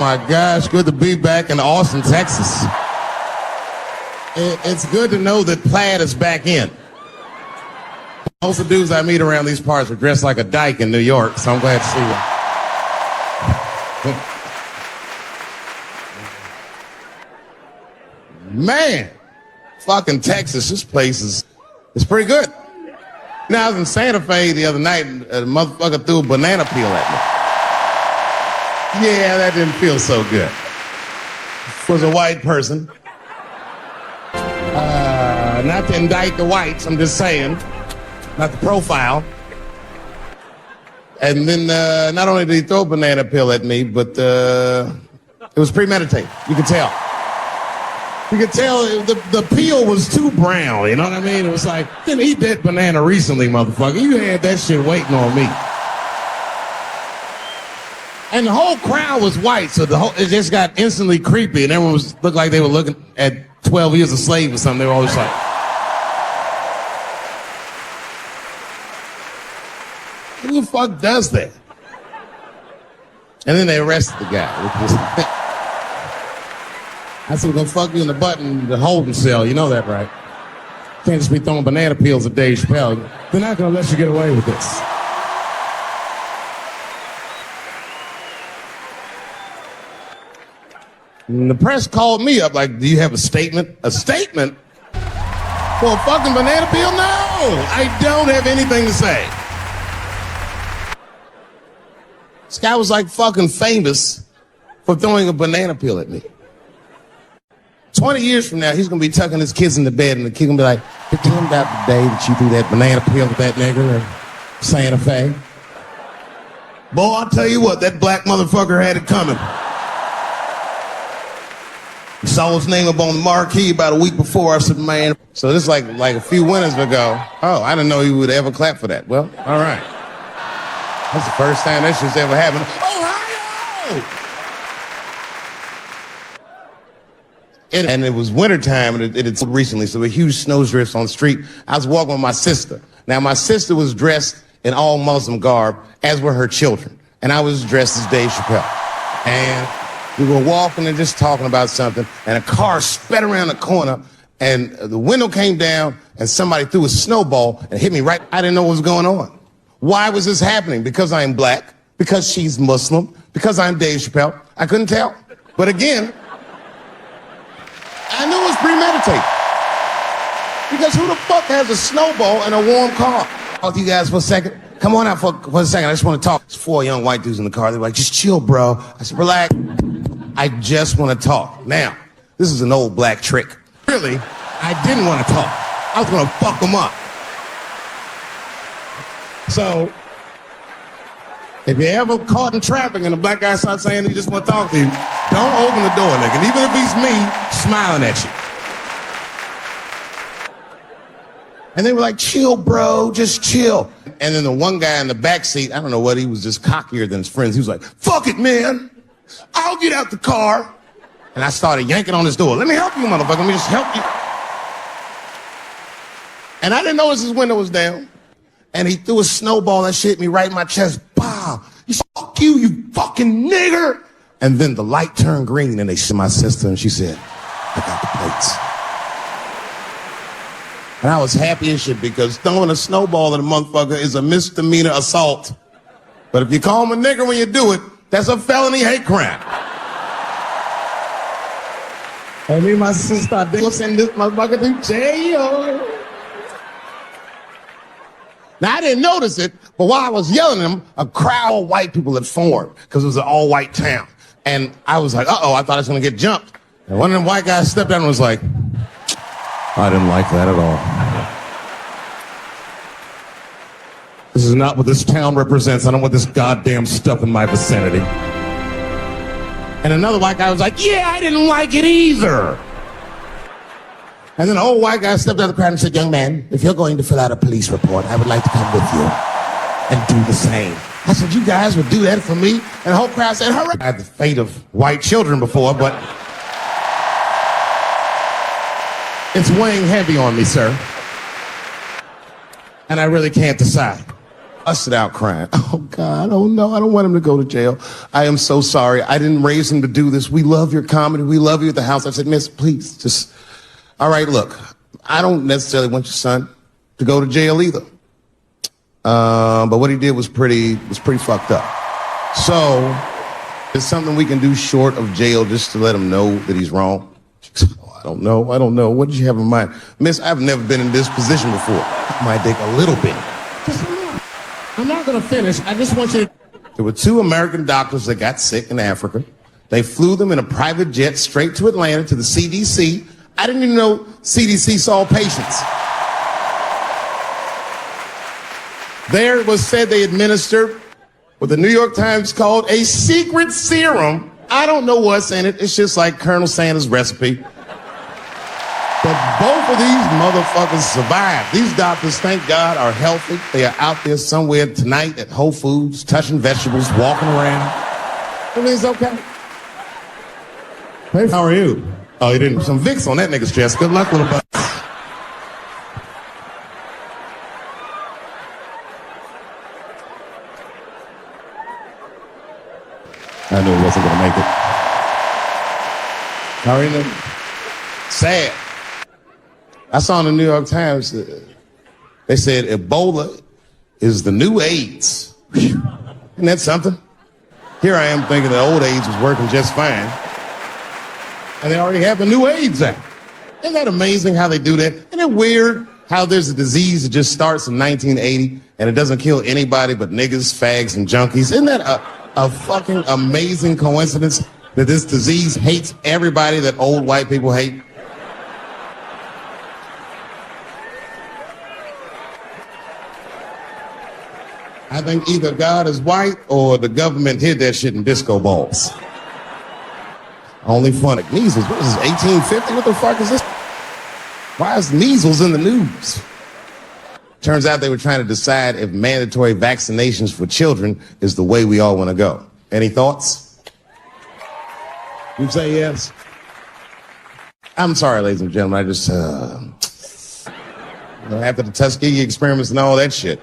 My gosh, good to be back in Austin, Texas. It's good to know that plaid is back in. Most of the dudes I meet around these parts are dressed like a dyke in New York, so I'm glad to see you. Man, fucking Texas, this place is pretty good. Now, I was in Santa Fe the other night, and a motherfucker threw a banana peel at me. Yeah, that didn't feel so good. It was a white person. Not to indict the whites, I'm just saying. Not the profile. And then not only did he throw a banana peel at me, but it was premeditated. You could tell. You could tell the peel was too brown, you know what I mean? It was like, didn't eat that banana recently, motherfucker. You had that shit waiting on me. And the whole crowd was white, so it just got instantly creepy, and everyone looked like they were looking at 12 Years a Slave or something. They were always like, who the fuck does that? And then they arrested the guy. I said, we're gonna fuck you in the butt in the holding cell. You know that, right? Can't just be throwing banana peels at Dave Chappelle. They're not gonna let you get away with this. And the press called me up like, do you have a statement? A statement? For a fucking banana peel? No! I don't have anything to say. This guy was like fucking famous for throwing a banana peel at me. 20 years from now, he's gonna be tucking his kids into bed and the kid gonna be like, tell him about the day that you threw that banana peel at that nigga in Santa Fe. Boy, I'll tell you what, that black motherfucker had it coming. He saw his name up on the marquee about a week before. I said, man. So this is like a few winters ago. Oh, I didn't know you would ever clap for that. Well, all right. That's the first time that shit's ever happened. Ohio! And it was wintertime, and it had recently, so there were huge snowdrifts on the street. I was walking with my sister. Now, my sister was dressed in all Muslim garb, as were her children. And I was dressed as Dave Chappelle. And we were walking and just talking about something, and a car sped around the corner, and the window came down, and somebody threw a snowball and hit me right. I didn't know what was going on. Why was this happening? Because I'm black, because she's Muslim, because I'm Dave Chappelle. I couldn't tell. But again, I knew it was premeditated. Because who the fuck has a snowball in a warm car? Talk to you guys for a second. Come on out for a second. I just want to talk. There's 4 young white dudes in the car. They're like, just chill, bro. I said, relax. I just want to talk. Now, this is an old black trick. Really, I didn't want to talk. I was going to fuck them up. So, if you're ever caught in traffic and a black guy starts saying he just want to talk to you, don't open the door, nigga. And even if he's me, smiling at you. And they were like, chill, bro, just chill. And then the one guy in the back seat, I don't know what, he was just cockier than his friends. He was like, fuck it, man. I'll get out the car. And I started yanking on his door. Let me help you, motherfucker. Let me just help you. And I didn't notice his window was down. And he threw a snowball that shit hit me right in my chest. Bah! Fuck you, you fucking nigger! And then the light turned green and they shit my sister and she said, I got the plates. And I was happy as shit because throwing a snowball at a motherfucker is a misdemeanor assault. But if you call him a nigger when you do it, that's a felony hate crime. And me and my sister, they will send this motherfucker to jail. Now, I didn't notice it, but while I was yelling at him, a crowd of white people had formed because it was an all-white town. And I was like, uh-oh, I thought I was going to get jumped. And one of them white guys stepped down and was like, I didn't like that at all. This is not what this town represents. I don't want this goddamn stuff in my vicinity. And another white guy was like, yeah, I didn't like it either. And then an old white guy stepped out of the crowd and said, young man, if you're going to fill out a police report, I would like to come with you and do the same. I said, you guys would do that for me? And the whole crowd said, hurry. I had the fate of white children before, but it's weighing heavy on me, sir. And I really can't decide. busted out crying. Oh, God, oh, no, I don't want him to go to jail. I am so sorry. I didn't raise him to do this. We love your comedy. We love you at the house. I said, Miss, please, just, all right, look, I don't necessarily want your son to go to jail either. But what he did was pretty fucked up. So there's something we can do short of jail just to let him know that he's wrong. I don't know. What did you have in mind? Miss, I've never been in this position before. It might take a little bit. Just a little. I'm not going to finish. I just want you to... There were 2 American doctors that got sick in Africa. They flew them in a private jet straight to Atlanta to the CDC. I didn't even know CDC saw patients. There it was said they administered what the New York Times called a secret serum. I don't know what's in it. It's just like Colonel Sanders' recipe. But both of these motherfuckers survived. These doctors, thank God, are healthy. They are out there somewhere tonight at Whole Foods, touching vegetables, walking around. Everything's okay. Hey, how are you? Oh, you didn't. Some Vicks on that nigga's chest. Good luck, little bud. I knew he wasn't going to make it. How are you? Sad. I saw in the New York Times, they said Ebola is the new AIDS. Isn't that something? Here I am thinking the old AIDS was working just fine. And they already have a new AIDS act. Isn't that amazing how they do that? Isn't it weird how there's a disease that just starts in 1980 and it doesn't kill anybody but niggas, fags, and junkies? Isn't that a fucking amazing coincidence that this disease hates everybody that old white people hate? I think either God is white or the government hid that shit in disco balls. Only fun at measles. What is this, 1850? What the fuck is this? Why is measles in the news? Turns out they were trying to decide if mandatory vaccinations for children is the way we all want to go. Any thoughts? You say yes? I'm sorry, ladies and gentlemen. I just, after the Tuskegee experiments and all that shit.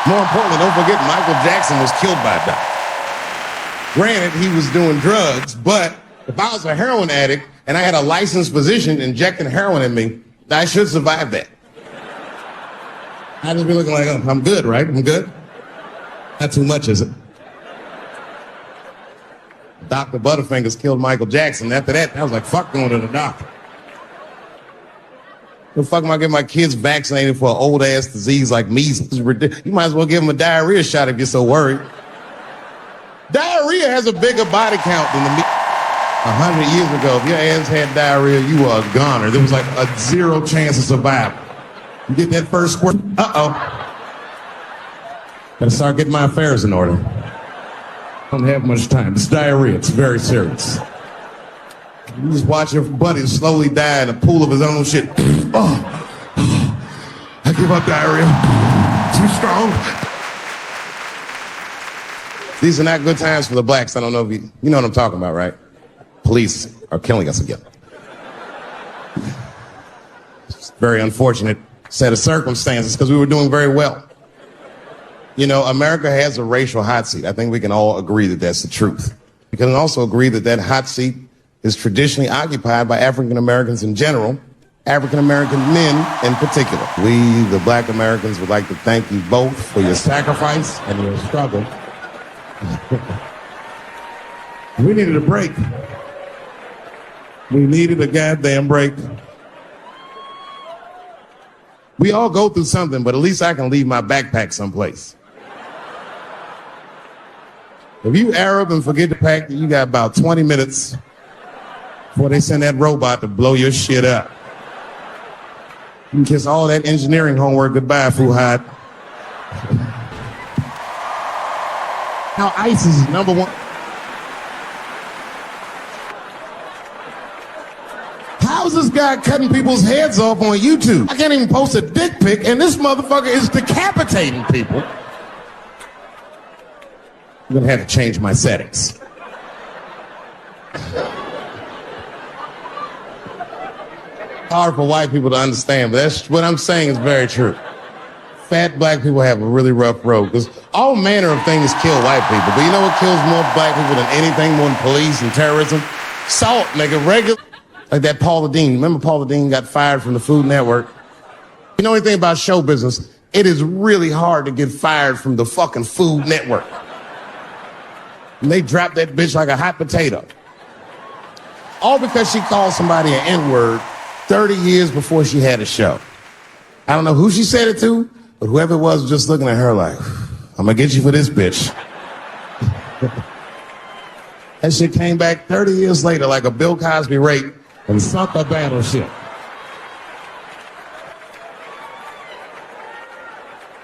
More importantly, don't forget Michael Jackson was killed by a doctor. Granted, he was doing drugs, but if I was a heroin addict and I had a licensed physician injecting heroin in me, I should survive that. I'd just be looking like, oh, I'm good, right? I'm good? Not too much, is it? Dr. Butterfingers killed Michael Jackson. After that, I was like, fuck going to the doctor. The fuck am I getting my kids vaccinated for an old-ass disease like measles? You might as well give them a diarrhea shot if you're so worried. Diarrhea has a bigger body count than the measles. 100 years ago, if your ass had diarrhea, you were a goner. There was like a 0 chance of survival. You get that first squirt, gotta start getting my affairs in order. Don't have much time. It's diarrhea. It's very serious. You just watch your buddy slowly die in a pool of his own shit. I give up diarrhea. Too strong. These are not good times for the blacks. I don't know if you know what I'm talking about, right? Police are killing us again. It's a very unfortunate set of circumstances because we were doing very well. You know, America has a racial hot seat. I think we can all agree that that's the truth. We can also agree that that hot seat is traditionally occupied by African Americans in general, African American men in particular. We, the black Americans, would like to thank you both for your sacrifice and your struggle. We needed a break. We needed a goddamn break. We all go through something, but at least I can leave my backpack someplace. If you Arab and forget to pack, you got about 20 minutes before they send that robot to blow your shit up. You can kiss all that engineering homework goodbye, Fuhad. Now ICE is #1. How's this guy cutting people's heads off on YouTube? I can't even post a dick pic, and this motherfucker is decapitating people. I'm gonna have to change my settings. Hard for white people to understand, but that's what I'm saying is very true. fat black people have a really rough road because all manner of things kill white people. But you know what kills more black people than anything, more than police and terrorism? Salt, nigga, regular. Like that Paula Deen. Remember Paula Deen got fired from the Food Network? You know anything about show business? It is really hard to get fired from the fucking Food Network. And they dropped that bitch like a hot potato. All because she called somebody an N-word 30 years before she had a show. I don't know who she said it to, but whoever it was just looking at her like, I'm gonna get you for this bitch. That shit came back 30 years later like a Bill Cosby rape and sunk a battleship.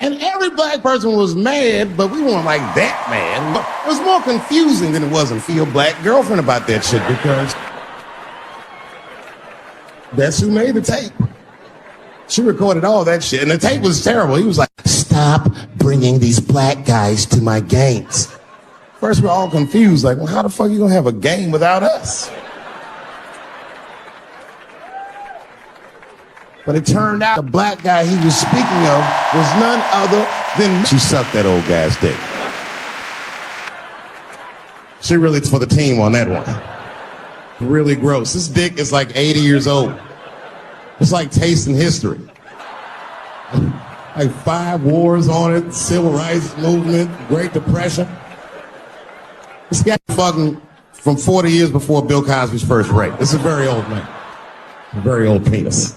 And every black person was mad, but we weren't like that mad. But it was more confusing than it was in Feel Black Girlfriend about that shit because that's who made the tape. She recorded all that shit, and the tape was terrible. He was like, stop bringing these black guys to my games. First, we're all confused, like, well, how the fuck are you gonna have a game without us? But it turned out the black guy he was speaking of was none other than... She sucked that old guy's dick. She really for the team on that one. Really gross. This dick is like 80 years old. It's like tasting history. Like 5 wars on it, civil rights movement, Great Depression. This guy fucking from 40 years before Bill Cosby's first rape. This is a very old man. A very old penis.